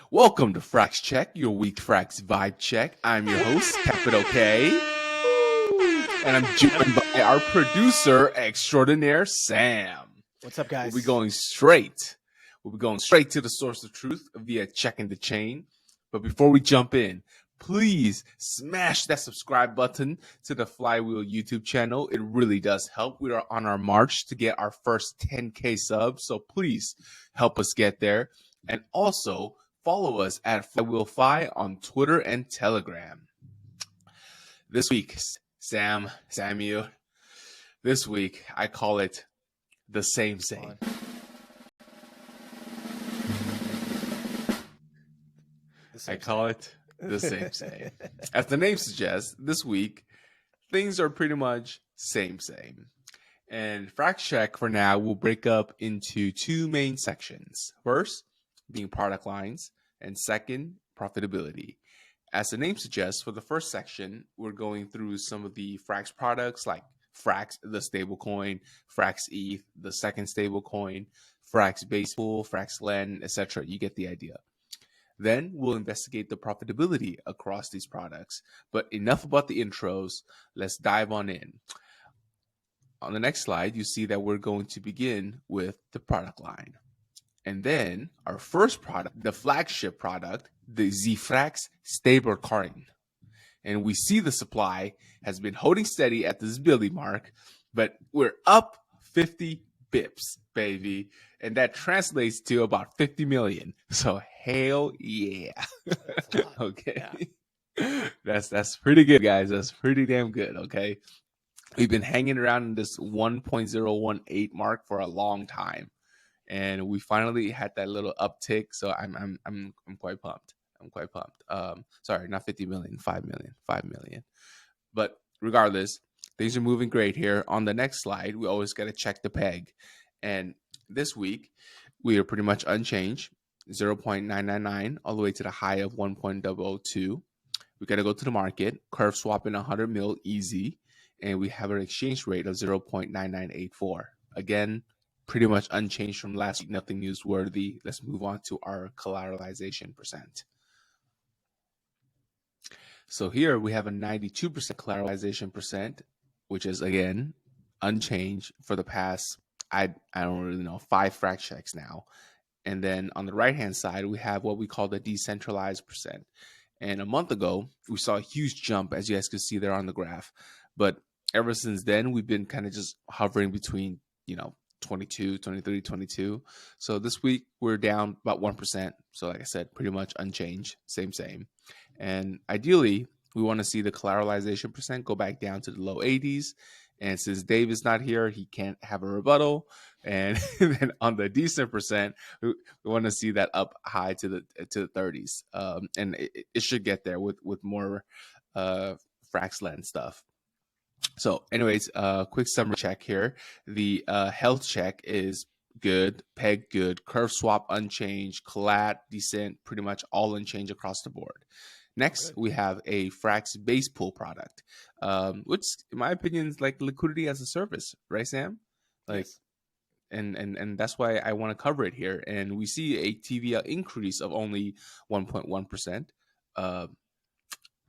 Welcome to Frax Check, your week Frax vibe check. I'm your host, Capital K, and I'm joined by our producer extraordinaire, Sam. What's up, guys? We'll be going straight to the source of truth via checking the chain. But before we jump in, please smash that subscribe button to the Flywheel YouTube channel. It really does help. We are on our march to get our first 10K subs, so please help us get there. And also follow us at Flywheel Fi on Twitter and Telegram. This week, Samuel, this week I call it the same. I call it the same. As the name suggests, this week, things are pretty much same. And Frax Check for now will break up into two main sections. First, being product lines, and second, profitability. As the name suggests, for the first section, we're going through some of the Frax products like Frax, the stablecoin, Frax ETH, the second stablecoin, Frax Base Pool, Frax Lend, etc. You get the idea. Then we'll investigate the profitability across these products. But enough about the intros. Let's dive on in. On the next slide, you see that we're going to begin with the product line. And then our first product, the flagship product, the Frax stablecoin. And we see the supply has been holding steady at this Billy mark, but we're up 50 bips, baby. And that translates to about 50 million. So hell yeah. Okay. Yeah. That's pretty good, guys. That's pretty damn good. Okay. We've been hanging around in this 1.018 mark for a long time. And we finally had that little uptick. So I'm quite pumped. Sorry, not 50 million, 5 million. But regardless, things are moving great here. On the next slide, we always got to check the peg. And this week, we are pretty much unchanged, 0.999 all the way to the high of 1.002. We got to go to the market, curve swapping 100 mil easy, and we have an exchange rate of 0.9984. Again, pretty much unchanged from last week, nothing newsworthy. Let's move on to our collateralization percent. So here we have a 92% collateralization percent, which is again unchanged for the past, I don't really know, 5 Frax checks now. And then on the right hand side, we have what we call the decentralized percent. And a month ago, we saw a huge jump, as you guys can see there on the graph. But ever since then, we've been kind of just hovering between, 22, 23, 22. So this week we're down about 1%. So like I said, pretty much unchanged, same. And ideally, we want to see the collateralization percent go back down to the low 80s. And since Dave is not here, he can't have a rebuttal. And then on the decent percent, we want to see that up high to the 30s. And it should get there with more Frax Lend stuff. So anyways, quick summary check here. The health check is good, peg good, curve swap unchanged, collat decent, pretty much all unchanged across the board. Next, we have a Frax Base Pool product, which in my opinion is like liquidity as a service, right, Sam? Like, yes. And that's why I want to cover it here. And we see a TVL increase of only 1.1%,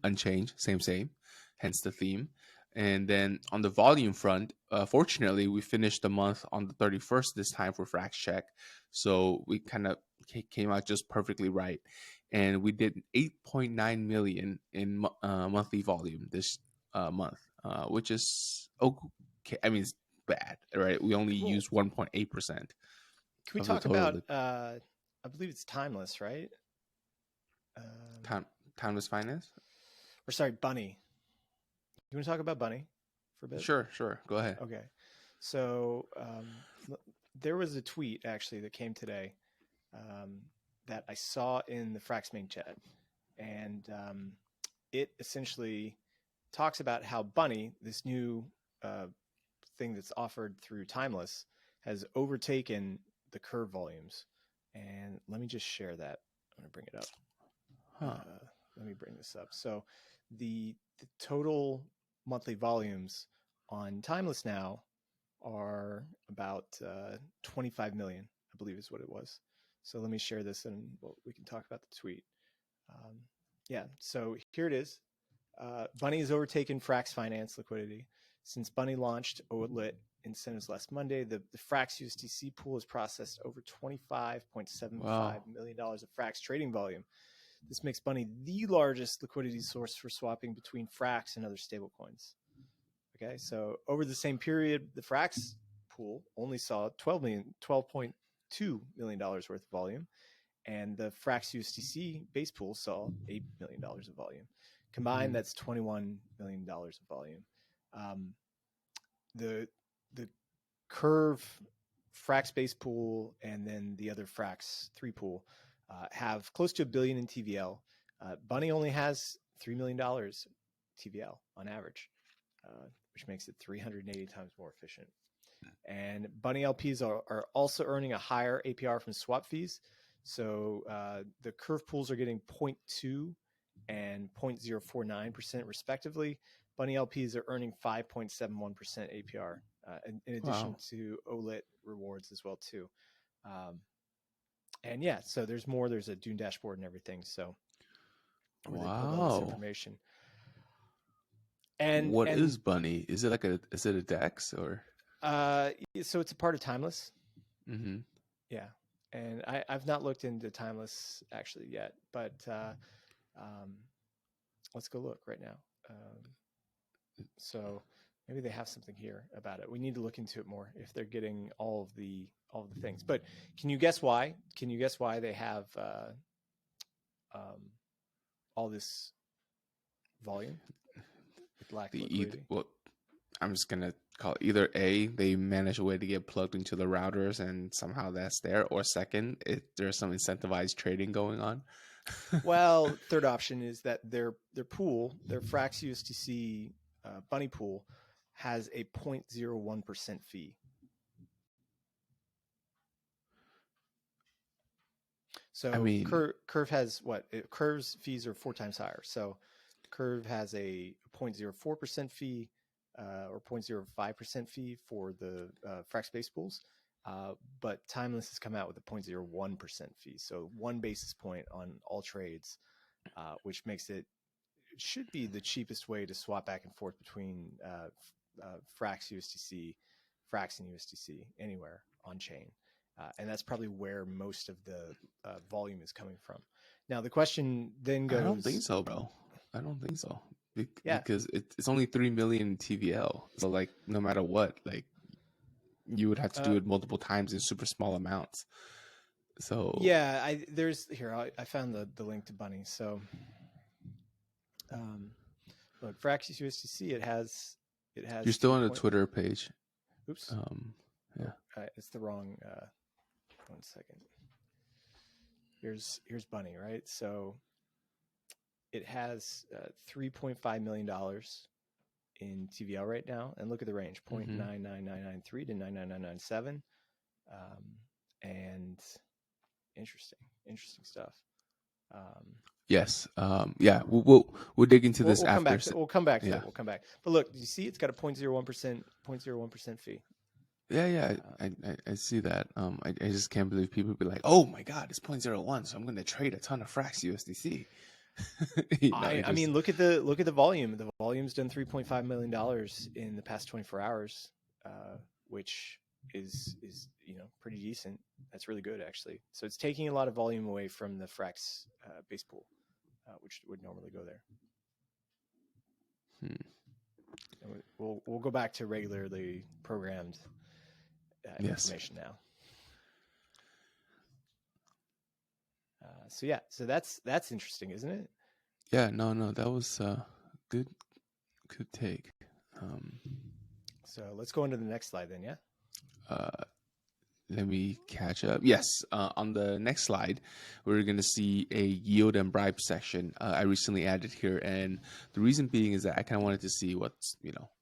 unchanged, same, hence the theme. And then on the volume front, fortunately, we finished the month on the 31st this time for Frax Check. So we kind of came out just perfectly right. And we did 8.9 million in monthly volume this month, which is okay. I mean, it's bad, right? We only used 1.8%. Can we talk about, I believe it's Timeless, right? Timeless Finance? Or sorry, Bunny. You want to talk about Bunny for a bit? Sure. Go ahead. Okay. So there was a tweet actually that came today that I saw in the Frax main chat. And it essentially talks about how Bunny, this new thing that's offered through Timeless, has overtaken the curve volumes. And let me just share that. I'm going to bring it up. Let me bring this up. So the total monthly volumes on Timeless now are about 25 million, I believe is what it was. So let me share this and we can talk about the tweet. Yeah, so here it is. Bunny has overtaken Frax Finance liquidity. Since Bunny launched OLIT incentives last Monday, the Frax USDC pool has processed over $25.75 million of Frax trading volume. This makes Bunny the largest liquidity source for swapping between Frax and other stablecoins. Okay, so over the same period, the Frax pool only saw $12.2 million worth of volume, and the Frax USDC base pool saw $8 million of volume. Combined, that's $21 million of volume. The Curve Frax base pool and then the other Frax 3 pool have close to $1 billion in TVL. Bunny only has $3 million TVL on average, which makes it 380 times more efficient. And Bunny LPs are also earning a higher APR from swap fees. So the Curve pools are getting 0.2 and 0.049% respectively. Bunny LPs are earning 5.71% APR in addition to OLIT rewards as well too. And yeah, so there's more. There's a Dune dashboard and everything. So where they put all this information. And what is Bunny? Is it a DEX or? So it's a part of Timeless. Mm-hmm. Yeah, and I've not looked into Timeless actually yet, but let's go look right now. So maybe they have something here about it. We need to look into it more if they're getting all of the things. But can you guess why? Can you guess why they have all this volume with lack of liquidity? I'm just gonna call it either A, they manage a way to get plugged into the routers and somehow that's there, or second, there's some incentivized trading going on. Well, third option is that their pool, their Frax USDC Bunny pool, has a 0.01% fee. So I mean, Curve has what? Curve's fees are 4 times higher. So Curve has a 0.04% fee or 0.05% fee for the Frax base pools. But Timeless has come out with a 0.01% fee. So 1 basis point on all trades, which makes it should be the cheapest way to swap back and forth between Frax USDC, Frax and USDC anywhere on chain. And that's probably where most of the volume is coming from. Now, the question then goes... I don't think so, bro. I don't think so. Because it's only 3 million TVL. So, like, no matter what, like, you would have to do it multiple times in super small amounts. So... Yeah, I found the link to Bunny. So, look, Frax USDC, it has... You're still on the Twitter page. Oops. Yeah. It's the wrong... 1 second. Here's Bunny, right? So it has $3.5 million in TVL right now, and look at the range: 0.99993 to 99997, and interesting stuff. Yes. Yeah. We'll dig into this after. We'll come back to that. We'll come back. But look, you see, it's got a 0.01% fee. Yeah, I see that. I just can't believe people be like, "Oh my God, it's 0.01, so I'm going to trade a ton of Frax USDC." I mean, look at the volume. The volume's done $3.5 million in the past 24 hours, which is pretty decent. That's really good, actually. So it's taking a lot of volume away from the Frax base pool, which would normally go there. And we'll go back to regularly programmed information now. So that's interesting, isn't it? Yeah, no, that was good take. So let's go into the next slide then, yeah? Let me catch up. Yes, on the next slide, we're going to see a yield and bribe section I recently added here. And the reason being is that I kind of wanted to see what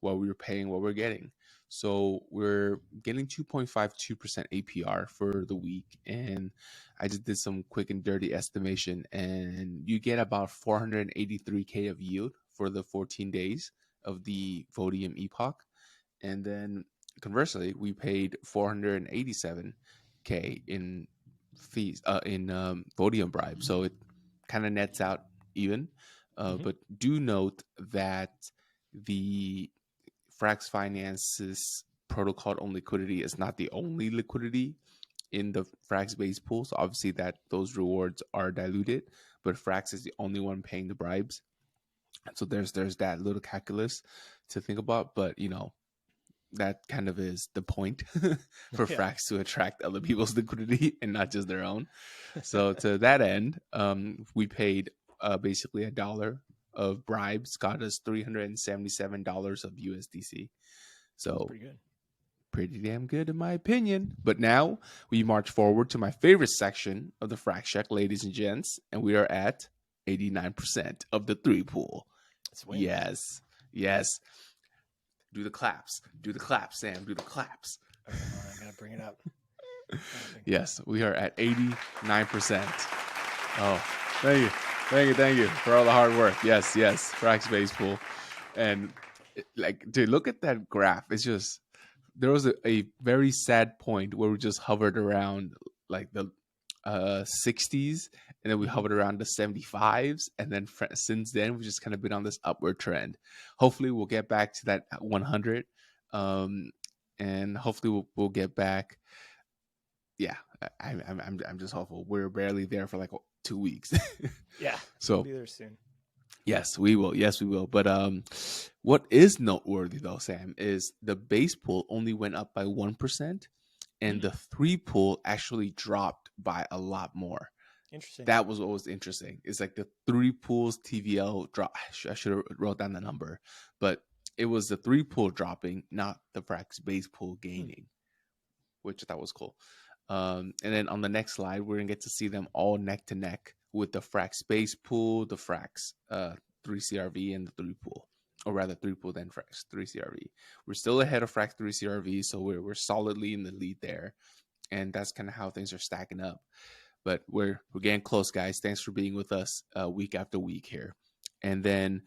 we were paying, what we're getting. So we're getting 2.52% APR for the week. And I just did some quick and dirty estimation. And you get about 483K of yield for the 14 days of the Vodium epoch. And then conversely, we paid 487K in fees in voting bribe, so it kind of nets out even. But do note that the Frax Finance's protocol on liquidity is not the only liquidity in the Frax base pool. So obviously that those rewards are diluted, but Frax is the only one paying the bribes. So there's that little calculus to think about, but that kind of is the point for Frax to attract other people's liquidity and not just their own. So to that end, we paid basically $1 of bribes, got us $377 of USDC. So pretty good. Pretty damn good in my opinion. But now we march forward to my favorite section of the Frax Check, ladies and gents, and we are at 89% of the 3 pool. Yes. Do the claps, Sam. Do the claps. I gotta bring it up. Yes, we are at 89%. Oh, thank you for all the hard work. Yes, Frax base pool, and dude, look at that graph. It's just there was a very sad point where we just hovered around like the 60s, and then we hovered around the 75s, and then since then we've just kind of been on this upward trend. Hopefully we'll get back to that 100, and hopefully we'll get back. Yeah, I'm just hopeful. We're barely there for like 2 weeks. Yeah, so we'll be there soon. Yes, we will. But what is noteworthy though, Sam, is the base pool only went up by 1%, and the 3 pool actually dropped by a lot more. Interesting. That was what was interesting. It's like the 3 pools TVL drop. I should have wrote down the number, but it was the 3 pool dropping, not the Frax base pool gaining, which I thought was cool. And then on the next slide, we're gonna get to see them all neck to neck with the Frax base pool, the Frax 3 CRV, and the 3 pool, or rather 3 pool then Frax 3 CRV. We're still ahead of Frax 3 CRV, so we're solidly in the lead there, and that's kind of how things are stacking up. But we're getting close, guys. Thanks for being with us week after week here. And then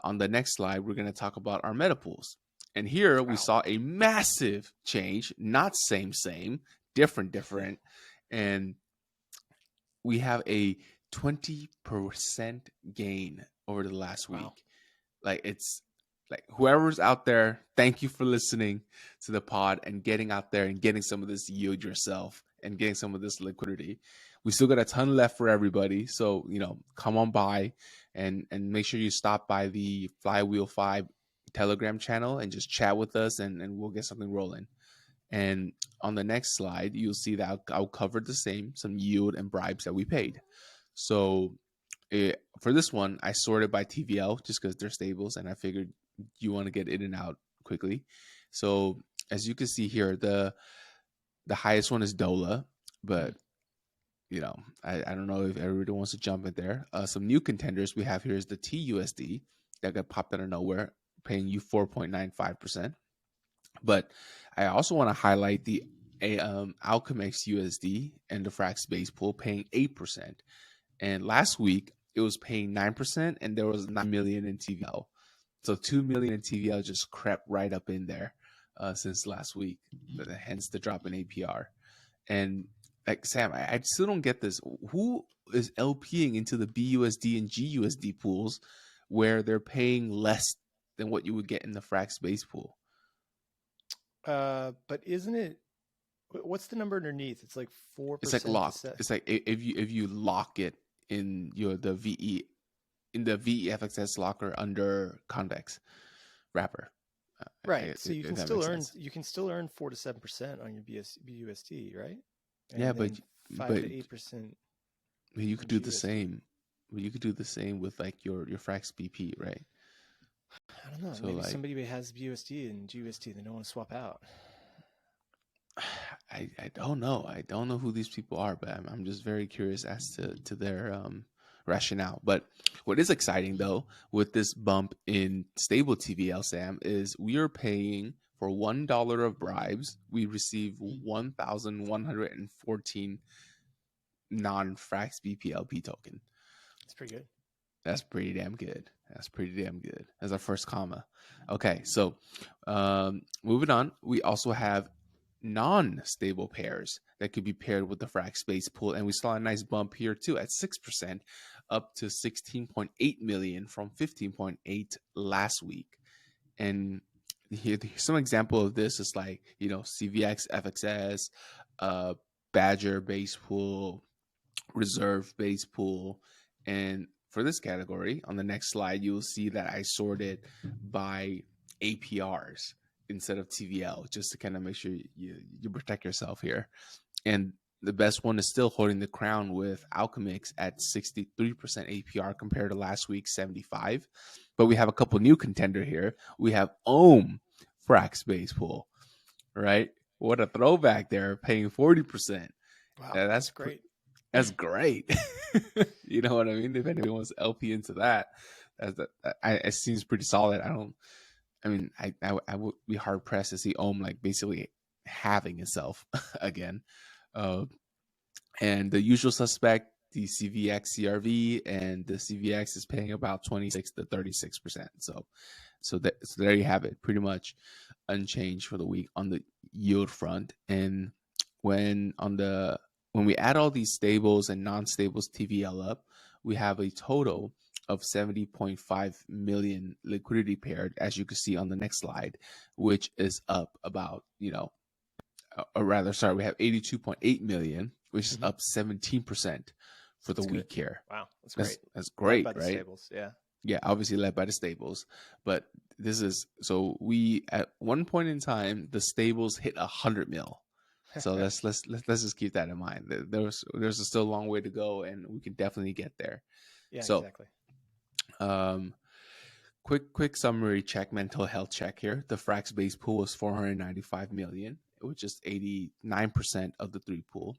on the next slide, we're going to talk about our meta pools. And here we saw a massive change, not same, different. And we have a 20% gain over the last week. Like, it's like whoever's out there, thank you for listening to the pod and getting out there and getting some of this yield yourself and getting some of this liquidity. We still got a ton left for everybody. So, come on by and make sure you stop by the Flywheel 5 Telegram channel and just chat with us, and we'll get something rolling. And on the next slide, you'll see that I'll cover some yield and bribes that we paid. So for this one, I sorted by TVL just because they're stables, and I figured you want to get in and out quickly. So as you can see here, the highest one is DOLA, but I don't know if everybody wants to jump in there. Some new contenders we have here is the TUSD that got popped out of nowhere, paying you 4.95%. But I also want to highlight the Alchemex USD and the Frax base pool paying 8%. And last week it was paying 9%, and there was 9 million in TVL. So 2 million in TVL just crept right up in there since last week. Hence the drop in APR. And like, Sam, I still don't get this. Who is LPing into the BUSD and GUSD pools where they're paying less than what you would get in the Frax base pool? But isn't it? What's the number underneath? It's like 4%. It's like locked. It's like if you lock it in the VEFXS locker under convex wrapper. Right. So you can still earn 4 to 7% on your BUSD, right? And yeah, but 5 to 8%. You could do the same. You could do the same with like your Frax BP, right? I don't know. So maybe somebody has BUSD and GUSD they don't want to swap out. I don't know. I don't know who these people are, but I'm just very curious as to their rationale. But what is exciting though with this bump in stable TVL, Sam, is we are paying for $1 of bribes. We receive 1,114 non-Frax BPLP token. That's pretty good. That's pretty damn good. That's our first comma. Okay, so moving on. We also have non-stable pairs that could be paired with the Frax base pool. And we saw a nice bump here too at 6%, up to 16.8 million from 15.8 last week. And here's some example of this is like, CVX, FXS, Badger base pool, Reserve base pool. And for this category, on the next slide, you'll see that I sorted by APRs instead of TVL, just to kind of make sure you protect yourself here. And the best one is still holding the crown with Alchemix at 63% APR compared to last week, 75. But we have a couple new contender here. We have Ohm Frax base pool, right? What a throwback there, paying 40%. Wow, that's great. That's great. You know what I mean? If anyone wants LP into that, it seems pretty solid. I would be hard pressed to see Ohm like basically having itself again. And the usual suspect, the CVX CRV, and the CVX is paying about 26 to 36%. So there you have it, pretty much unchanged for the week on the yield front. And when we add all these stables and non-stables TVL up, we have a total of 70.5 million liquidity paired, as you can see on the next slide, which is up about, we have 82.8 million, which is up 17% for the week here. Wow, that's great. That's great, right? Stables, yeah. Yeah, obviously led by the stables, but we at one point in time the stables hit 100 mil. So let's just keep that in mind. There's still a long way to go, and we can definitely get there. Yeah, exactly. Quick summary check, mental health check here. The Frax base pool was 495 million, which is 89% of the 3 pool.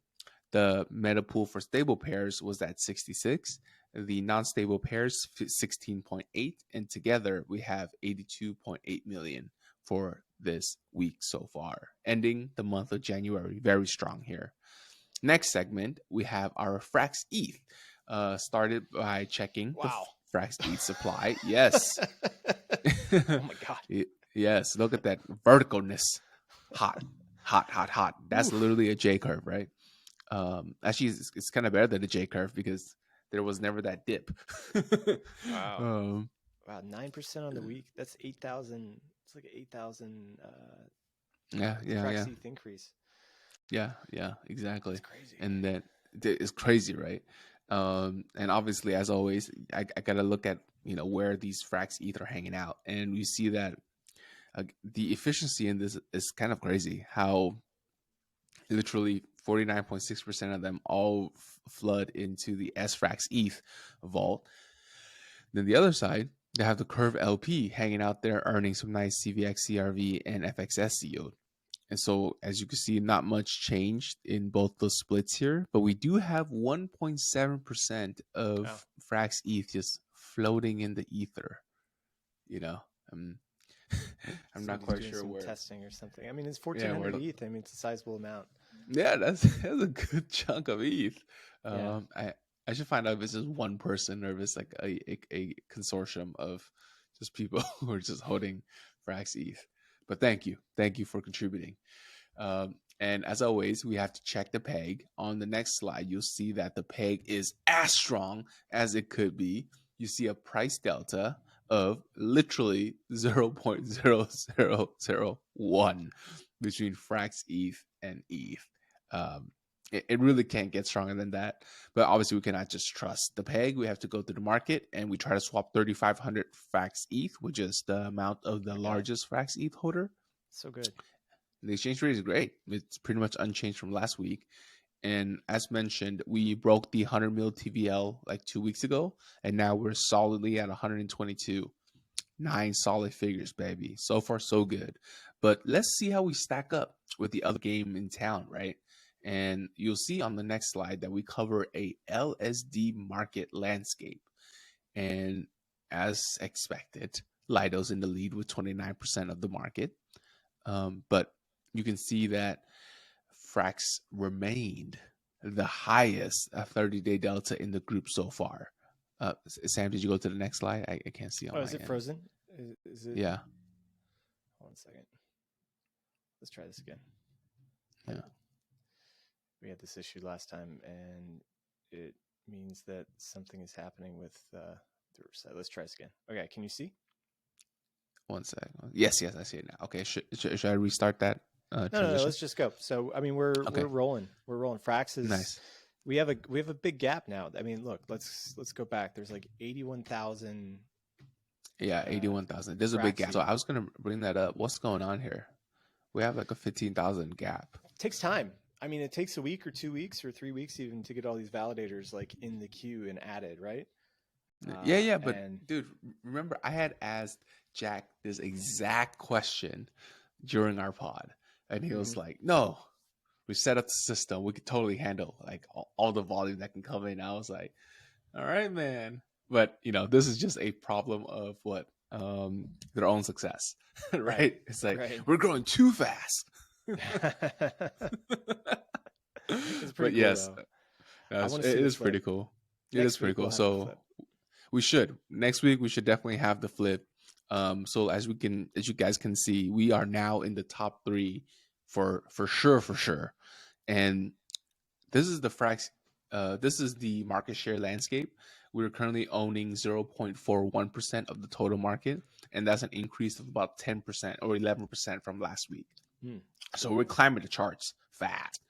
The meta pool for stable pairs was at 66. The non-stable pairs 16.8, and together we have 82.8 million for this week so far, ending the month of January very strong here. Next segment, we have our Frax ETH. Started by checking the Frax ETH supply. Yes. Oh my god. Yes, look at that verticalness. Hot. That's literally a J curve, right? Actually, it's kind of better than a J curve because there was never that dip. Wow. Wow, 9% on the week. That's 8,000. It's like 8,000 Frax ETH increase. Yeah, exactly. It's crazy. And that is crazy, right? And obviously, as always, I gotta look at where these Frax ETH are hanging out, and we see that the efficiency in this is kind of crazy. How literally 49.6% of them all flood into the SFrax ETH vault. Then the other side, they have the Curve LP hanging out there, earning some nice CVX, CRV, and FXS yield. And so, as you can see, not much changed in both those splits here, but we do have 1.7% of Frax ETH just floating in the ether. I'm not quite sure where. Testing or something. I mean, it's 1,400 ETH. I mean, it's a sizable amount. Yeah, that's a good chunk of ETH. I should find out if it's just one person or if it's like a consortium of just people who are just holding Frax ETH. But thank you for contributing. And as always, we have to check the peg. On the next slide, you'll see that the peg is as strong as it could be. You see a price delta of literally 0.0001 between Frax ETH and ETH. It really can't get stronger than that. But obviously, we cannot just trust the peg. We have to go to the market, and we try to swap 3,500 Frax ETH, which is the amount of the largest Frax ETH holder. So good. The exchange rate is great. It's pretty much unchanged from last week. And as mentioned, we broke the 100 mil TVL like 2 weeks ago, and now we're solidly at 122. 9 solid figures, baby. So far, so good. But let's see how we stack up with the other game in town, right? And you'll see on the next slide that we cover a LSD market landscape. And as expected, Lido's in the lead with 29% of the market. But you can see that Frax remained the highest 30-day delta in the group so far. Sam, did you go to the next slide? I can't see on my is it end. frozen? Is it? Yeah. Hold on a second. Let's try this again. Yeah. We had this issue last time, and it means that something is happening with the reset. Let's try this again. Okay, can you see? One sec. Yes, I see it now. Okay, should I restart that transition? No, let's just go. So, I mean, we're rolling. We're rolling. Frax is nice. We have a big gap now. I mean, look, let's go back. There's like 81,000. Yeah, 81,000. There's a big gap. So I was gonna bring that up. What's going on here? We have like a 15,000 gap. It takes time. I mean, it takes a week or 2 weeks or 3 weeks even to get all these validators like in the queue and added, right? Yeah, but dude, remember I had asked Jack this exact question during our pod, and he was like, "No, we set up the system. We could totally handle like all the volume that can come in." I was like, "All right, man." But this is just a problem of what their own success, right? It's like we're growing too fast. It's pretty cool, yes, it is pretty cool. It is pretty cool. So we should next week we should definitely have the flip. So as you guys can see, we are now in the top 3 for sure. And this is the Frax. This is the market share landscape. We're currently owning 0.41% of the total market, and that's an increase of about 10% or 11% from last week. So we're climbing the charts fast,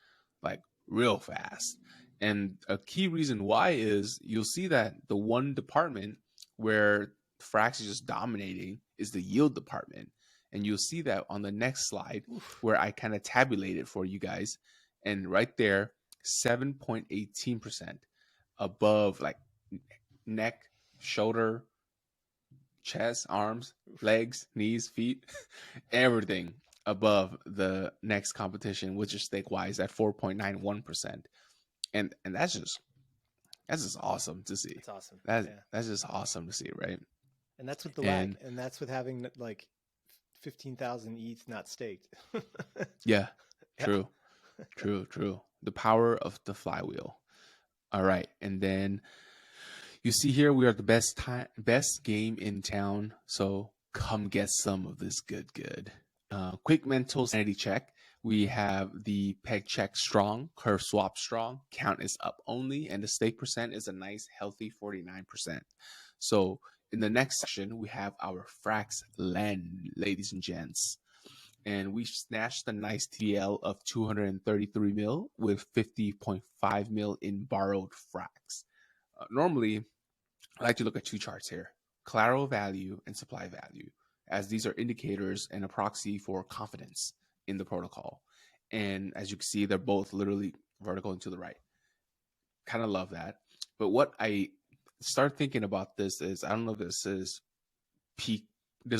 like real fast. And a key reason why is you'll see that the one department where Frax is just dominating is the yield department. And you'll see that on the next slide where I kind of tabulate it for you guys. And right there, 7.18% above like neck, shoulder, chest, arms, legs, knees, feet, everything above the next competition, which is stake-wise at 4.91%. And that's just awesome to see. That's awesome. That's just awesome to see, right? And that's with the lag, and that's with having like 15,000 ETH not staked. Yeah, true. The power of the flywheel. All right, and then you see here we are the best game in town. So come get some of this good. Quick mental sanity check. We have the peg check strong, curve swap strong, count is up only, and the stake percent is a nice healthy 49%. So in the next section, we have our Frax Lend, ladies and gents. And we snatched a nice TL of 233 mil with 50.5 mil in borrowed Frax. Normally, I like to look at 2 charts here, collateral value and supply value, as these are indicators and a proxy for confidence in the protocol. And as you can see, they're both literally vertical and to the right. Kind of love that. But what I start thinking about this is, I don't know if this is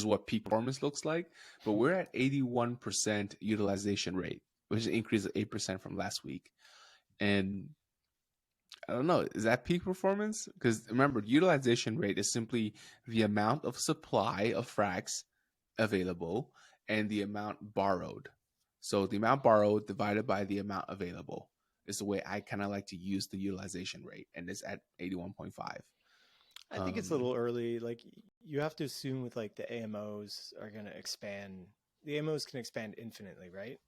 what peak performance looks like, but we're at 81% utilization rate, which is an increase of 8% from last week. And I don't know, is that peak performance? Because remember, utilization rate is simply the amount of supply of Frax available and the amount borrowed. So the amount borrowed divided by the amount available is the way I kind of like to use the utilization rate, and it's at 81.5. I think it's a little early. Like, you have to assume with like the AMOs are going to expand. The AMOs can expand infinitely, right?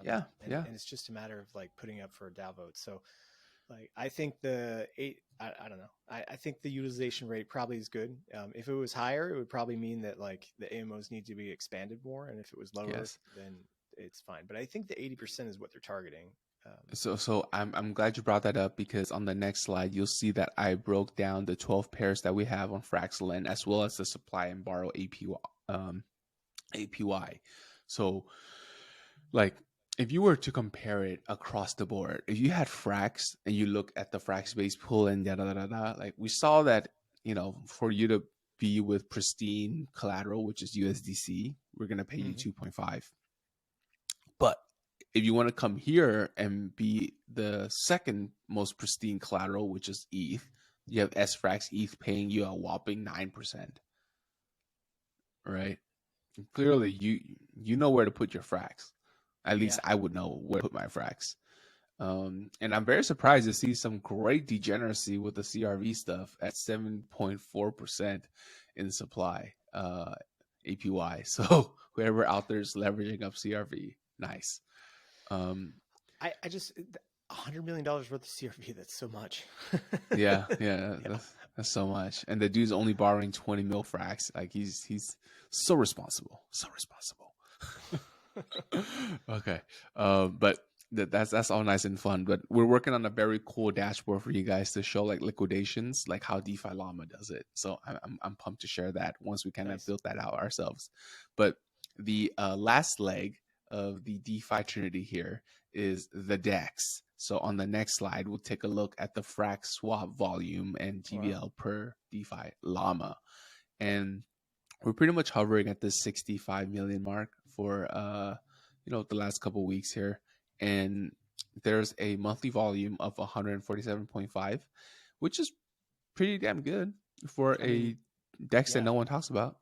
And it's just a matter of like putting up for a DAO vote. So like, I think I don't know. I think the utilization rate probably is good. If it was higher, it would probably mean that like the AMOs need to be expanded more. And if it was lower, then it's fine. But I think the 80% is what they're targeting. So I'm glad you brought that up, because on the next slide, you'll see that I broke down the 12 pairs that we have on Frax Lend, as well as the supply and borrow APY. So like, if you were to compare it across the board, if you had Frax and you look at the Frax base pool and like we saw that, for you to be with pristine collateral, which is USDC, we're going to pay you 2.5. But if you want to come here and be the second most pristine collateral, which is ETH, you have SFrax ETH paying you a whopping 9%. Right? And clearly, you know where to put your Frax. At least I would know where to put my Frax. And I'm very surprised to see some great degeneracy with the CRV stuff at 7.4% in supply APY. So whoever out there is leveraging up CRV, nice. I just $100 million worth of CRV. That's so much. Yeah, Yeah. that's so much. And the dude's only borrowing 20 mil Frax. Like he's so responsible, so responsible. Okay, but that's all nice and fun. But we're working on a very cool dashboard for you guys to show like liquidations, like how DeFi Llama does it. So I'm pumped to share that once we kind of build that out ourselves. But the last leg of the DeFi Trinity here is the DEX. So on the next slide, we'll take a look at the Frax swap volume and TVL per DeFi Llama, and we're pretty much hovering at this 65 million mark for the last couple weeks here, and there's a monthly volume of 147.5, which is pretty damn good for a DEX that no one talks about.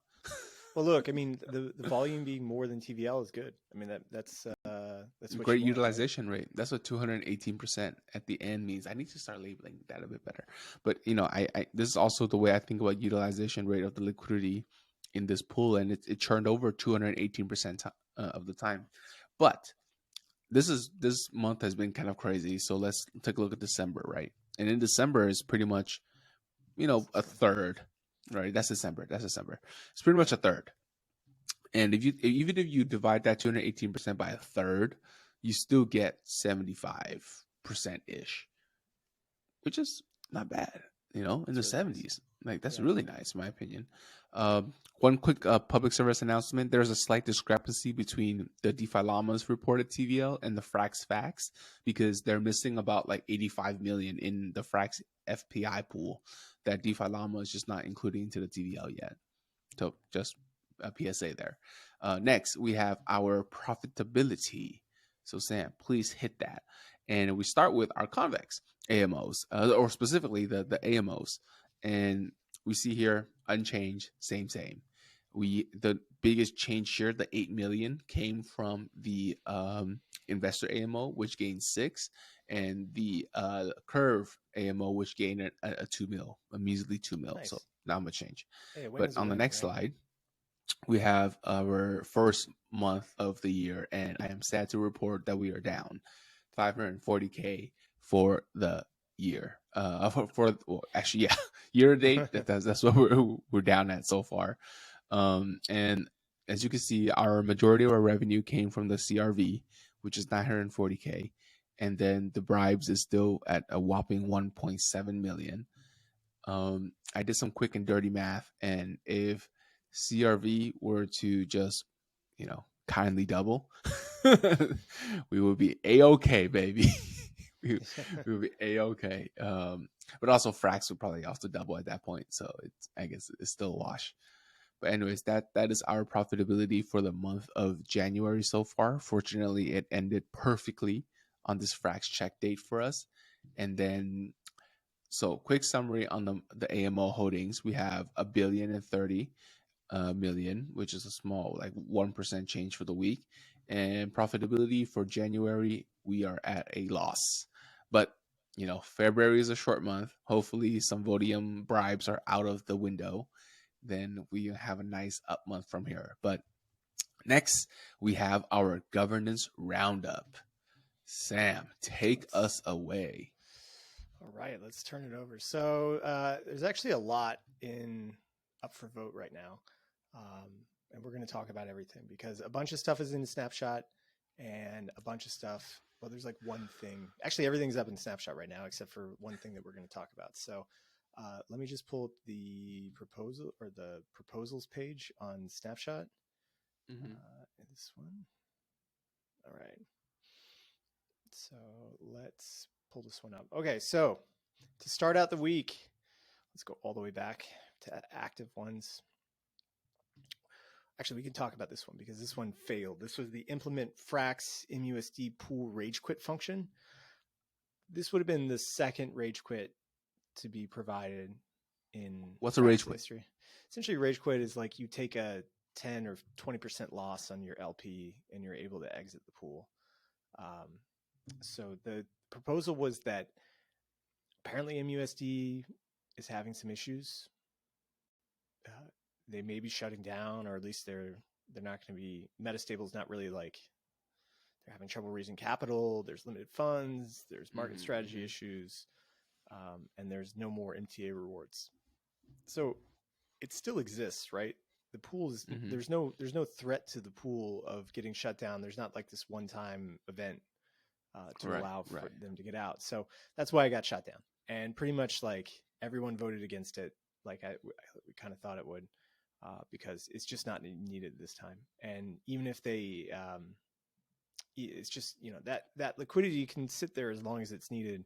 Well, look, I mean, the volume being more than TVL is good. I mean, that's what great you want, utilization rate. That's what 218% at the end means. I need to start labeling that a bit better. But I this is also the way I think about utilization rate of the liquidity in this pool, and it churned over 218% of the time. But this month has been kind of crazy. So let's take a look at December, right? And in December is pretty much a third, right? That's December. It's pretty much a third. And even if you divide that 218% by a third, you still get 75% ish, which is not bad, in the 70s. Like that's really nice, in my opinion. One quick public service announcement: there's a slight discrepancy between the DeFi Llama's reported TVL and the Frax Facts, because they're missing about like 85 million in the Frax FPI pool that DeFi Llama is just not including into the TVL yet. So just a PSA there. Next, we have our profitability. So Sam, please hit that. And we start with our convex AMOs, or specifically the AMOs. And we see here unchanged, same. The biggest change here, the 8 million, came from the investor AMO, which gained 6, and the curve AMO, which gained a 2 mil, a measly 2 mil. Nice. So not much change. Hey, but on the next slide, we have our first month of the year, and I am sad to report that we are down 540K for the year. Year to date, that's what we're down at so far. And as you can see, our majority of our revenue came from the CRV, which is 940K, and then the bribes is still at a whopping 1.7 million. I did some quick and dirty math, and if CRV were to just, kindly double, we would be A-okay, baby. we would be A-okay. But also Frax would probably also double at that point. So I guess it's still a wash. But anyways, that is our profitability for the month of January so far. Fortunately, it ended perfectly on this Frax Check date for us. And then, so quick summary on the AMO holdings. We have $1.030 billion, which is a small, like 1% change for the week. And profitability for January, we are at a loss. But, February is a short month. Hopefully some Vodium bribes are out of the window. Then we have a nice up month from here. But next, we have our governance roundup. Sam, take us away. All right, let's turn it over. So there's actually a lot up for vote right now. And we're going to talk about everything, because a bunch of stuff is in Snapshot, and a bunch of stuff, well, there's like one thing. Actually, everything's up in Snapshot right now, except for one thing that we're going to talk about. So let me just pull up the proposals page on Snapshot. This one. All right. So let's pull this one up. Okay, so to start out the week, let's go all the way back to active ones. Actually, we can talk about this one because this one failed. This was the implement Frax MUSD pool rage quit function. This would have been the second rage quit to be provided in What's a rage quit? History. Essentially, rage quit is like you take a 10 or 20% loss on your LP and you're able to exit the pool. So the proposal was that apparently MUSD is having some issues. They may be shutting down, or at least they're not going to be. Metastable's not really they're they're having trouble raising capital. There's limited funds. There's market strategy issues, and there's no more MTA rewards. So it still exists, right? The pool is there's no threat to the pool of getting shut down. There's not like this one-time event to allow for them to get out. So that's why it got shut down. And pretty much like everyone voted against it. Like we kind of thought it would, because it's just not needed this time. And even if they, it's just, you know, that liquidity can sit there as long as it's needed.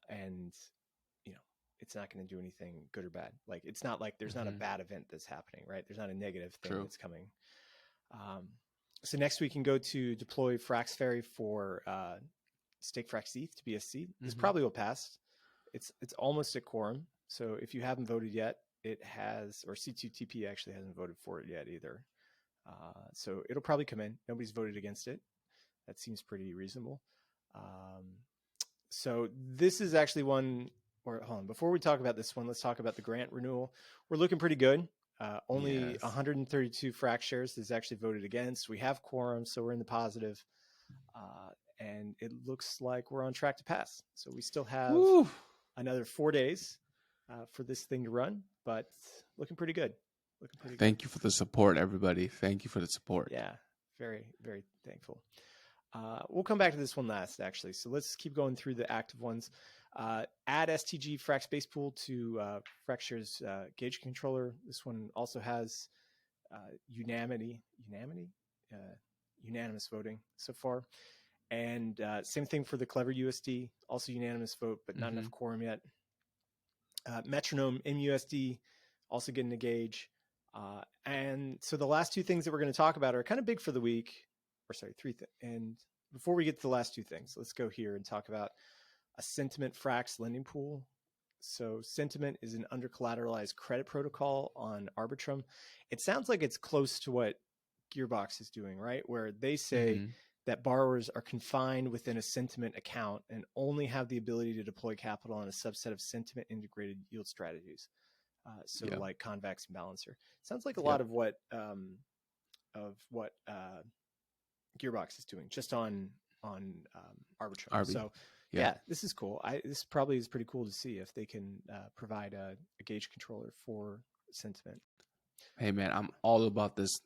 And, you know, it's not going to do anything good or bad. Like, it's not like there's not a bad event that's happening, right? There's not a negative thing that's coming. So next we can go to deploy Frax Ferry for stake Frax ETH to BSC. This probably will pass. It's almost at quorum. So if you haven't voted yet, it has, or C2TP actually hasn't voted for it yet either. So it'll probably come in. Nobody's voted against it. That seems pretty reasonable. So this is actually one, or hold on, before we talk about this one, let's talk about the grant renewal. We're looking pretty good. Only 132 Frax shares is actually voted against. We have quorum, so we're in the positive. And it looks like we're on track to pass. So we still have another 4 days for this thing to run, but looking pretty good. Thank you for the support, everybody. Thank you for the support. Yeah, very, very thankful. We'll come back to this one last, actually. So let's keep going through the active ones. Add STG Frax Base Pool to FraxShare's Gauge Controller. This one also has unanimous voting so far. And same thing for the Clever USD, also unanimous vote, but not enough quorum yet. Metronome MUSD, also getting a gauge. And so the last two things that we're going to talk about are kind of big for the week. Or sorry, and before we get to the last two things, let's go here and talk about a Sentiment Frax lending pool. So Sentiment is an under-collateralized credit protocol on Arbitrum. It sounds like it's close to what Gearbox is doing, right? Where they say that borrowers are confined within a Sentiment account and only have the ability to deploy capital on a subset of Sentiment integrated yield strategies. Like Convex and Balancer. Sounds like a lot of what Gearbox is doing just on Arbitrum. So this is cool. This probably is pretty cool to see if they can provide a gauge controller for Sentiment. Hey man, I'm all about this,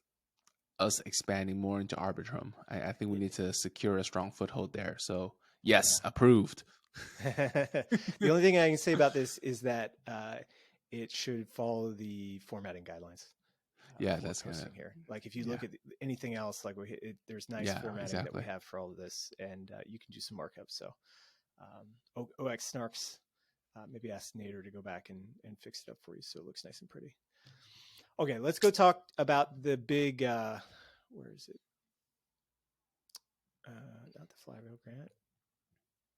us expanding more into Arbitrum. I think we need to secure a strong foothold there. So yes, approved. The only thing I can say about this is that it should follow the formatting guidelines. That's posting here. Like if you look at anything else, like there's nice formatting that we have for all of this, and you can do some markup. So OX Snarks, maybe ask Nader to go back and fix it up for you so it looks nice and pretty. Okay, let's go talk about the big. Where is it? Not the Flywheel grant.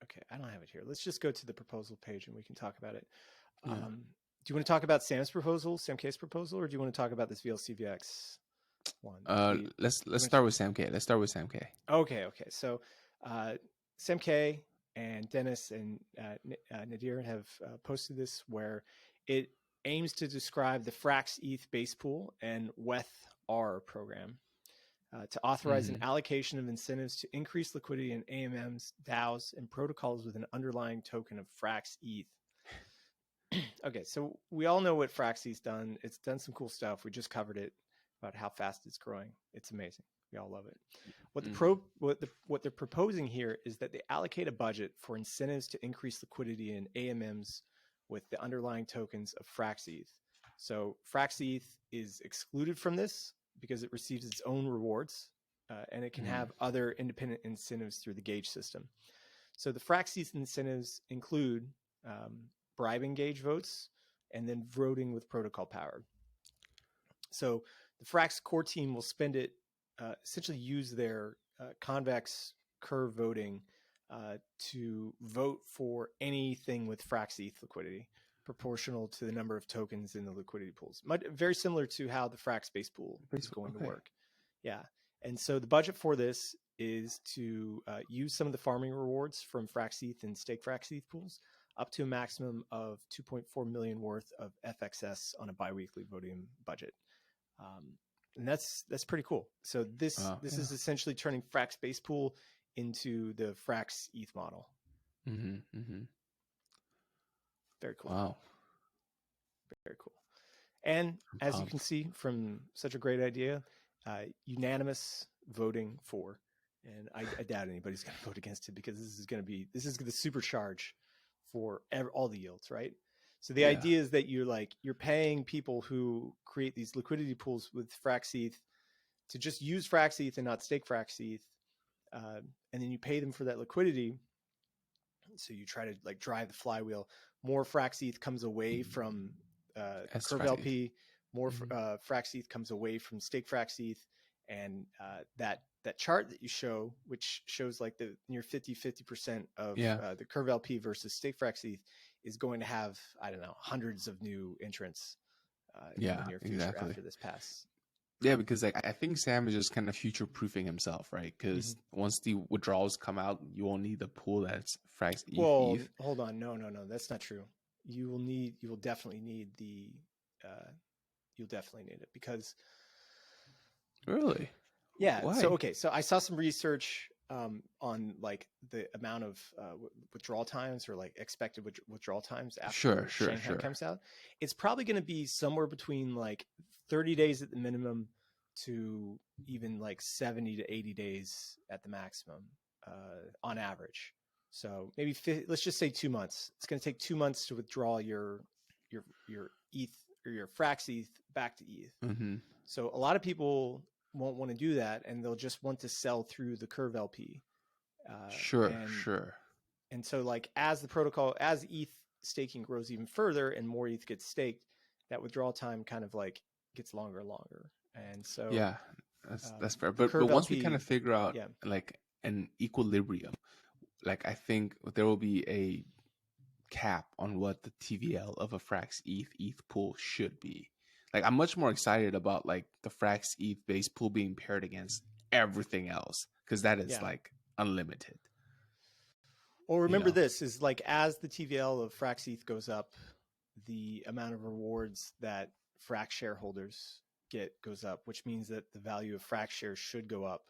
Okay, I don't have it here. Let's just go to the proposal page and we can talk about it. Do you want to talk about Sam's proposal, Sam K's proposal, or do you want to talk about this VLCVX one? Let's start with Sam K. Let's start with Sam K. Okay. So Sam K and Dennis and Nadir have posted this where it aims to describe the Frax ETH base pool and WETH-R program to authorize an allocation of incentives to increase liquidity in AMMs, DAOs, and protocols with an underlying token of Frax ETH. Okay, so we all know what Frax ETH's done. It's done some cool stuff. We just covered it about how fast it's growing. It's amazing. We all love it. What they're proposing here is that they allocate a budget for incentives to increase liquidity in AMMs with the underlying tokens of Frax ETH. So Frax ETH is excluded from this because it receives its own rewards, and it can have other independent incentives through the gauge system. So the Frax ETH incentives include bribing gauge votes and then voting with protocol power. So the Frax core team will spend it, essentially use their convex curve voting to vote for anything with Frax ETH liquidity, proportional to the number of tokens in the liquidity pools. Very similar to how the Frax base pool is going to work. Yeah. And so the budget for this is to use some of the farming rewards from Frax ETH and stake Frax ETH pools up to a maximum of 2.4 million worth of FXS on a biweekly voting budget. and that's pretty cool. So this is essentially turning Frax base pool into the Frax ETH model. Very cool. Wow. Very cool. And as you can see from such a great idea, unanimous voting for, and I doubt anybody's going to vote against it, because this is going to supercharge for all the yields, right? So the idea is that you're paying people who create these liquidity pools with Frax ETH to just use Frax ETH and not stake Frax ETH, and then you pay them for that liquidity. So you try to like drive the flywheel. More Frax ETH comes away from Curve LP. More Frax ETH comes away from stake Frax ETH, and that chart that you show, which shows like the near 50% of the Curve LP versus stake Frax ETH, is going to have, I don't know, hundreds of new entrants in the near future after this pass. Yeah, because like I think Sam is just kind of future proofing himself, right? Because once the withdrawals come out, you won't need the pool that's Frax ETH. Well, hold on, no, that's not true. You will definitely need it, because really, yeah. Why? So I saw some research on like the amount of withdrawal times, or like expected withdrawal times after Shanghai comes out. It's probably going to be somewhere between like 30 days at the minimum to even like 70 to 80 days at the maximum on average. So maybe let's just say 2 months. It's going to take 2 months to withdraw your ETH or your Frax ETH back to ETH. So a lot of people won't want to do that, and they'll just want to sell through the Curve LP. Sure. And so like as ETH staking grows even further and more ETH gets staked, that withdrawal time kind of like gets longer and longer. And so that's fair. But once we kind of figure out like an equilibrium, like I think there will be a cap on what the TVL of a Frax ETH pool should be. Like I'm much more excited about like the Frax ETH base pool being paired against everything else, because that is like unlimited. Well, remember this is like, as the TVL of Frax ETH goes up, the amount of rewards that Frax shareholders get goes up, which means that the value of Frax shares should go up,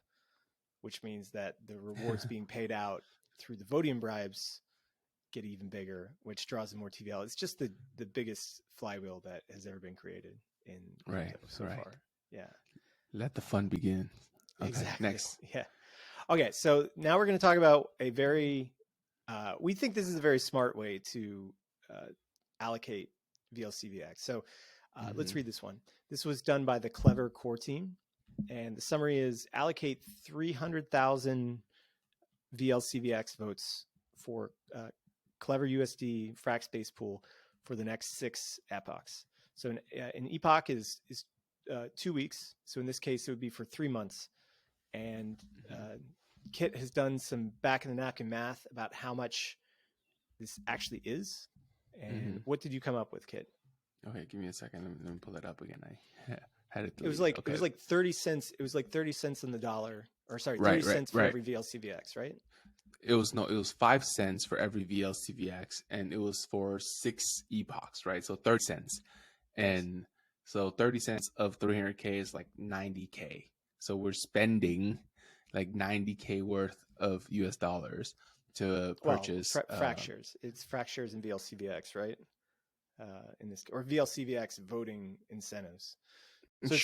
which means that the rewards being paid out through the voting bribes get even bigger, which draws in more TVL. It's just the biggest flywheel that has ever been created in crypto so far. Yeah. Let the fun begin. Okay, exactly. Next. Yeah. Okay. So now we're going to talk about a very, we think this is a very smart way to allocate VLCVX. So let's read this one. This was done by the Clever core team. And the summary is: allocate 300,000 VLCVX votes for Clever USD Frax base pool for the next 6 epochs. So an epoch is 2 weeks. So in this case, it would be for 3 months. And Kiet has done some back of the napkin math about how much this actually is. And what did you come up with, Kiet? Okay, give me a second. Let me pull it up again. I had it. It was like 30 cents. It was like 30 cents on the dollar, or sorry, 30 cents for every VLCVX, right? It was 5 cents for every VLCVX, and it was for 6 epochs, right? So 30 cents. And so 30 cents of 300K is like 90K. So we're spending like 90K worth of US dollars to purchase Frax shares. It's Frax shares and VLCVX, right? In this, or VLCVX voting incentives. So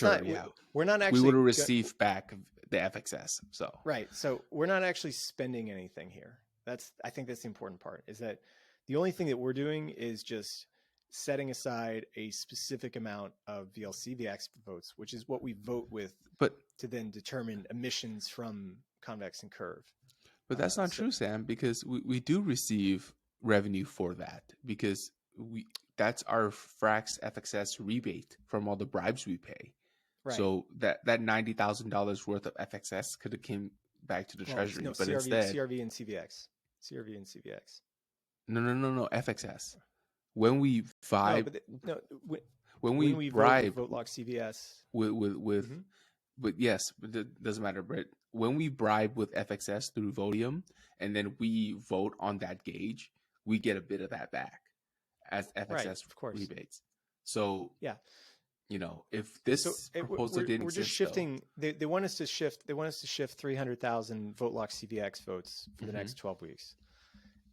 we're not actually. We would receive back the FXS. So right. So we're not actually spending anything here. I think that's the important part. Is that the only thing that we're doing is just setting aside a specific amount of VLCVX votes, which is what we vote with, to then determine emissions from Convex and Curve. But that's not true, Sam, because we do receive revenue for that, because that's our Frax FXS rebate from all the bribes we pay. Right. So that $90,000 worth of FXS could have came back to the treasury, but CRV, instead CRV and CVX. No, FXS. When we vibe, when we bribe vote lock CVS with but yes, but it doesn't matter. But when we bribe with FXS through Vodium, and then we vote on that gauge, we get a bit of that back as FXS rebates. So yeah. if this proposal didn't we're exist, just shifting. They want us to shift. They want us to shift 300,000 vote lock CVX votes for the next 12 weeks.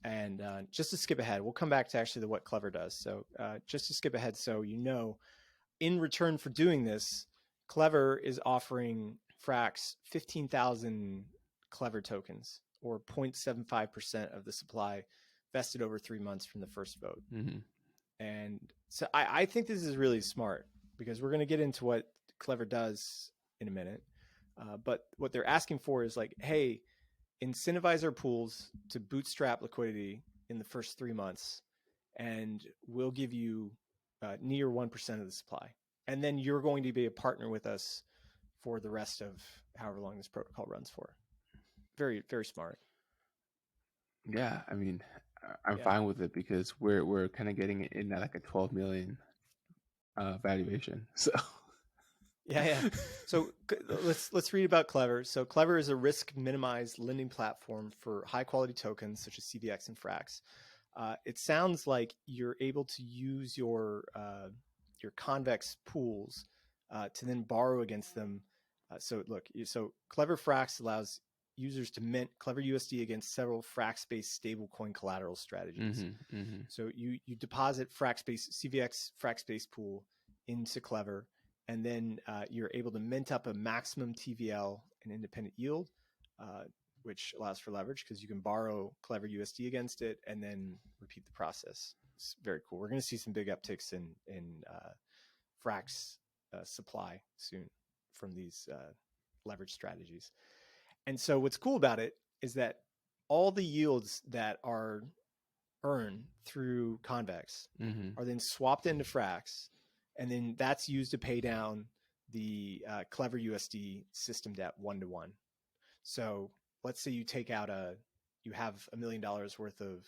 And just to skip ahead, we'll come back to actually what Clever does. So just to skip ahead, so in return for doing this, Clever is offering Frax 15,000 Clever tokens, or 0.75% of the supply, vested over 3 months from the first vote. And so I think this is really smart, because we're going to get into what Clever does in a minute. But what they're asking for is like, hey, incentivize our pools to bootstrap liquidity in the first 3 months, and we'll give you near 1% of the supply. And then you're going to be a partner with us for the rest of however long this protocol runs for. Very, very smart. Yeah, I mean, I'm fine with it, because we're kind of getting it in at like a 12 million valuation. So yeah. So let's read about Clever. So Clever is a risk minimized lending platform for high quality tokens such as CVX and Frax. It sounds like you're able to use your convex pools to then borrow against them. So Clever Frax allows users to mint Clever USD against several Frax-based stablecoin collateral strategies. So you deposit Frax-based CVX Frax-based pool into Clever, and then you're able to mint up a maximum TVL and independent yield, which allows for leverage, because you can borrow Clever USD against it and then repeat the process. It's very cool. We're going to see some big upticks in Frax supply soon from these leverage strategies. And so what's cool about it is that all the yields that are earned through Convex are then swapped into Frax, and then that's used to pay down the Clever USD system debt 1-to-1. So let's say you have $1 million worth of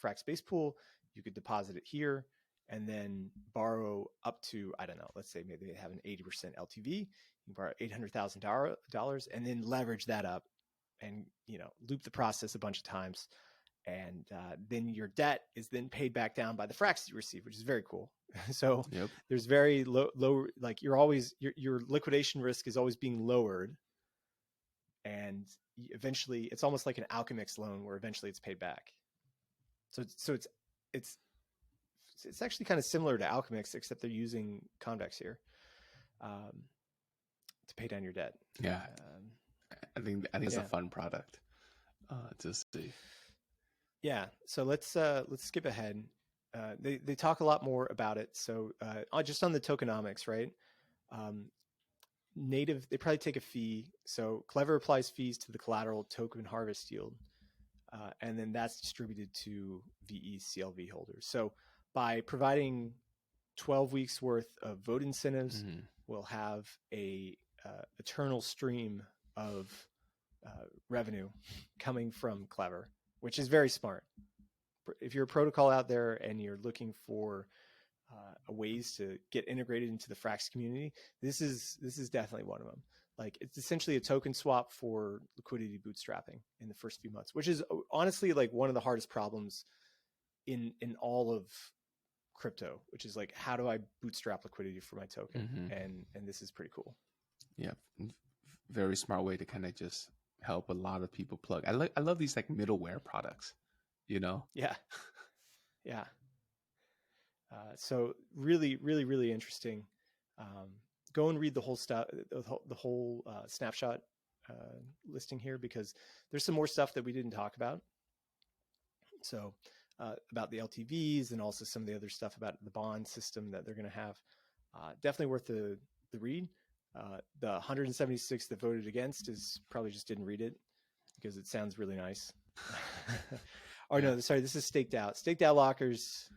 Frax base pool, you could deposit it here and then borrow up to, I don't know, let's say maybe they have an 80% LTV. You can borrow $800,000 and then leverage that up and, loop the process a bunch of times. And then your debt is then paid back down by the Frax you receive, which is very cool. So there's very low, like your liquidation risk is always being lowered. And eventually it's almost like an Alchemix loan where eventually it's paid back. So it's actually kind of similar to Alchemix, except they're using Convex here to pay down your debt. Yeah. I think it's a fun product to see. Yeah. So let's skip ahead. They talk a lot more about it. So just on the tokenomics, right? Native, they probably take a fee. So Clever applies fees to the collateral token harvest yield. And then that's distributed to VE CLV holders. So by providing 12 weeks worth of vote incentives, we'll have a eternal stream of revenue coming from Clever, which is very smart. If you're a protocol out there and you're looking for ways to get integrated into the Frax community, this is definitely one of them. Like, it's essentially a token swap for liquidity bootstrapping in the first few months, which is honestly like one of the hardest problems in all of crypto, which is like, how do I bootstrap liquidity for my token? And this is pretty cool. Yeah, very smart way to kind of just help a lot of people plug. I love these like middleware products, Yeah. So really, really, really interesting. Go and read the whole stuff, the whole snapshot listing here, because there's some more stuff that we didn't talk about. So about the LTVs and also some of the other stuff about the bond system that they're going to have. Definitely worth the read. The 176 that voted against is probably just didn't read it because it sounds really nice. No, sorry, this is staked out. Staked out lockers.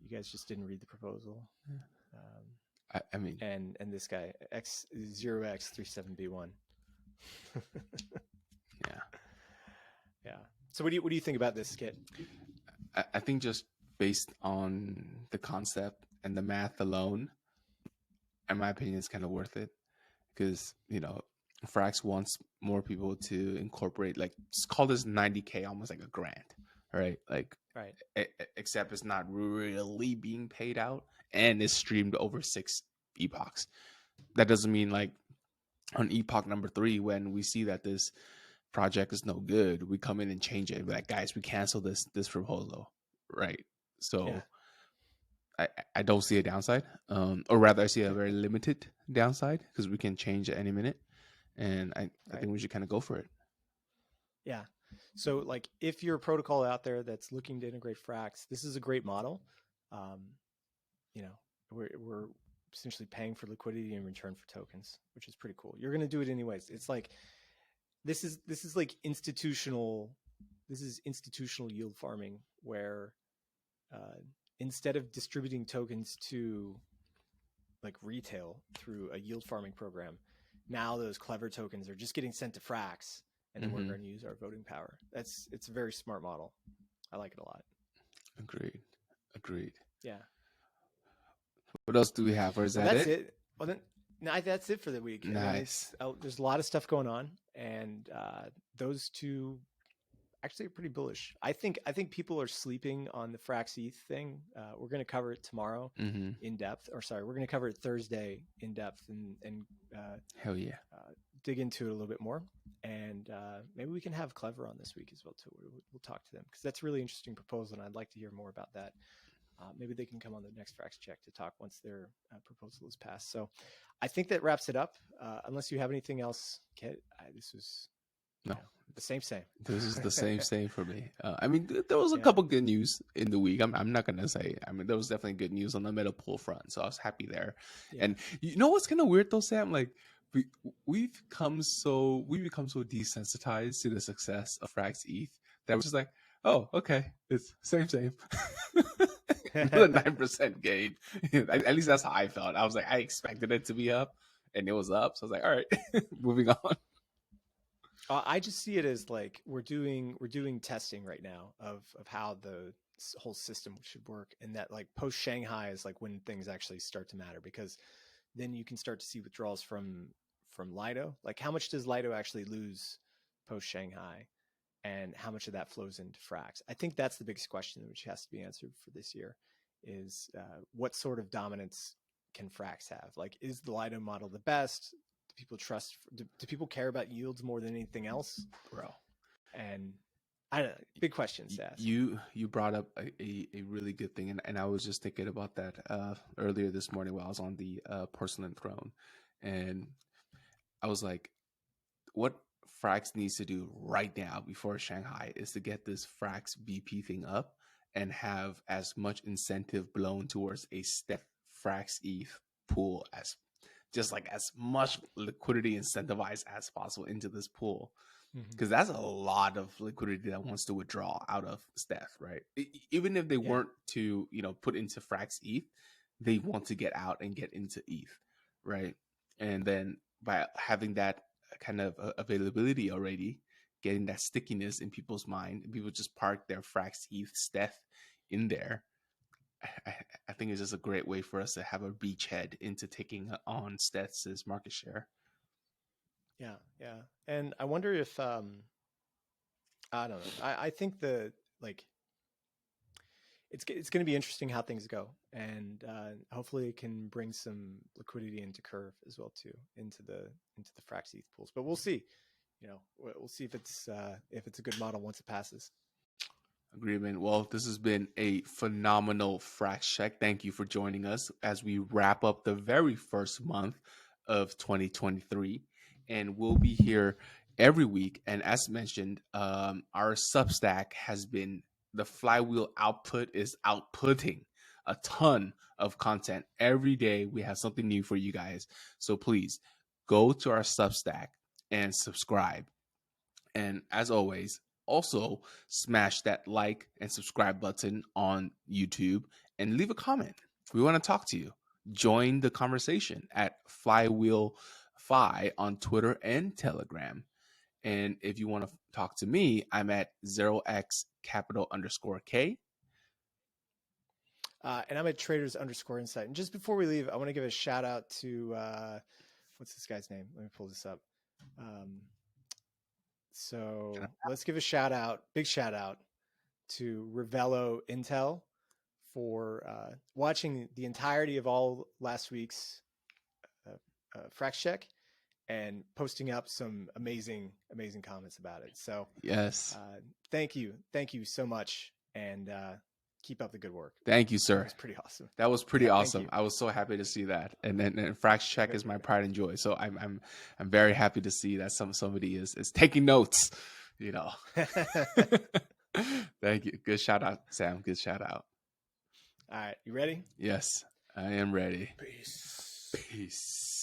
You guys just didn't read the proposal. I mean, and this guy X0x37B1. Yeah. So what do you think about this, Kiet? I think just based on the concept and the math alone, in my opinion, it's kind of worth it, because Frax wants more people to incorporate, like, just call this 90K almost like a grant, right? Like, right. Except it's not really being paid out, and it's streamed over 6 epochs. That doesn't mean like on epoch number 3, when we see that this project is no good, we come in and change it and be like, guys, we cancel this proposal, right? So I don't see a downside, or rather I see a very limited downside, because we can change at any minute, and I think we should kind of go for it. Yeah. So like if you're a protocol out there that's looking to integrate Frax, this is a great model. You know, we're essentially paying for liquidity in return for tokens, which is pretty cool. You're going to do it anyways. It's like, this is like institutional yield farming, where instead of distributing tokens to like retail through a yield farming program, now those clever tokens are just getting sent to Frax, and then we're going to use our voting power. It's a very smart model. I like it a lot. Agreed. Yeah. What else do we have? Or is that that's it? Well, then, no, that's it for the week. Nice. There's a lot of stuff going on, and those two actually are pretty bullish. I think people are sleeping on the Frax ETH thing. We're going to cover it tomorrow in depth, or sorry, we're going to cover it Thursday in depth, and hell yeah, dig into it a little bit more. And maybe we can have Clever on this week as well too. We'll talk to them, because that's a really interesting proposal, and I'd like to hear more about that. Maybe they can come on the next Frax Check to talk once their proposal is passed. So I think that wraps it up. Unless you have anything else, Kiet, this was the same. This is the same for me. I mean, there was a couple good news in the week. I'm not gonna say. I mean, there was definitely good news on the meta pool front, so I was happy there. Yeah. And you know what's kind of weird though, Sam? Like we've become so desensitized to the success of Frax ETH that we're just like, oh, okay, it's same. Another 9% gain. At least that's how I felt. I was like, I expected it to be up, and it was up. So I was like, all right, moving on. I just see it as like we're doing testing right now of how the whole system should work, and that like post Shanghai is like when things actually start to matter, because then you can start to see withdrawals from Lido. Like how much does Lido actually lose post Shanghai, and how much of that flows into Frax? I think that's the biggest question which has to be answered for this year, is what sort of dominance can Frax have? Like, is the Lido model the best? Do people trust? Do people care about yields more than anything else, bro? And I don't know, big questions to ask. You brought up a really good thing, and I was just thinking about that earlier this morning while I was on the porcelain throne, and I was like, what Frax needs to do right now before Shanghai is to get this Frax BP thing up and have as much incentive blown towards a step Frax ETH pool as much liquidity incentivized as possible into this pool, because that's a lot of liquidity that wants to withdraw out of Steph, right? Even if they weren't to put into Frax ETH, they want to get out and get into ETH, right? And then by having that kind of availability already, getting that stickiness in people's mind, and people just park their Frax ETH Steph in there, I think it's just a great way for us to have a beachhead into taking on Steth's market share. Yeah. And I wonder if I don't know. I think it's going to be interesting how things go, and hopefully it can bring some liquidity into Curve as well too, into the Frax ETH pools. But we'll see. We'll see if it's a good model once it passes. Agreement. Well, this has been a phenomenal Frax Check. Thank you for joining us as we wrap up the very first month of 2023, and we'll be here every week. And as mentioned, our Substack has been, the Flywheel output is outputting a ton of content every day. We have something new for you guys, so please go to our Substack and subscribe. And as always, also smash that like and subscribe button on YouTube and leave a comment. We want to talk to you. Join the conversation at Flywheel Fi on Twitter and Telegram. And if you want to talk to me, I'm at 0x_K. And I'm at traders_insight. And just before we leave, I want to give a shout out to what's this guy's name? Let me pull this up. So let's give a big shout out to Ravello Intel for watching the entirety of all last week's Frax Check and posting up some amazing comments about it. So yes, thank you so much, and keep up the good work. Thank you, sir. That was pretty awesome. That was pretty Yeah, awesome. I was so happy to see that. And Frax Check is my pride and joy. So I'm very happy to see that somebody is taking notes. You know. Thank you. Good shout out, Sam. Good shout out. All right, you ready? Yes, I am ready. Peace. Peace.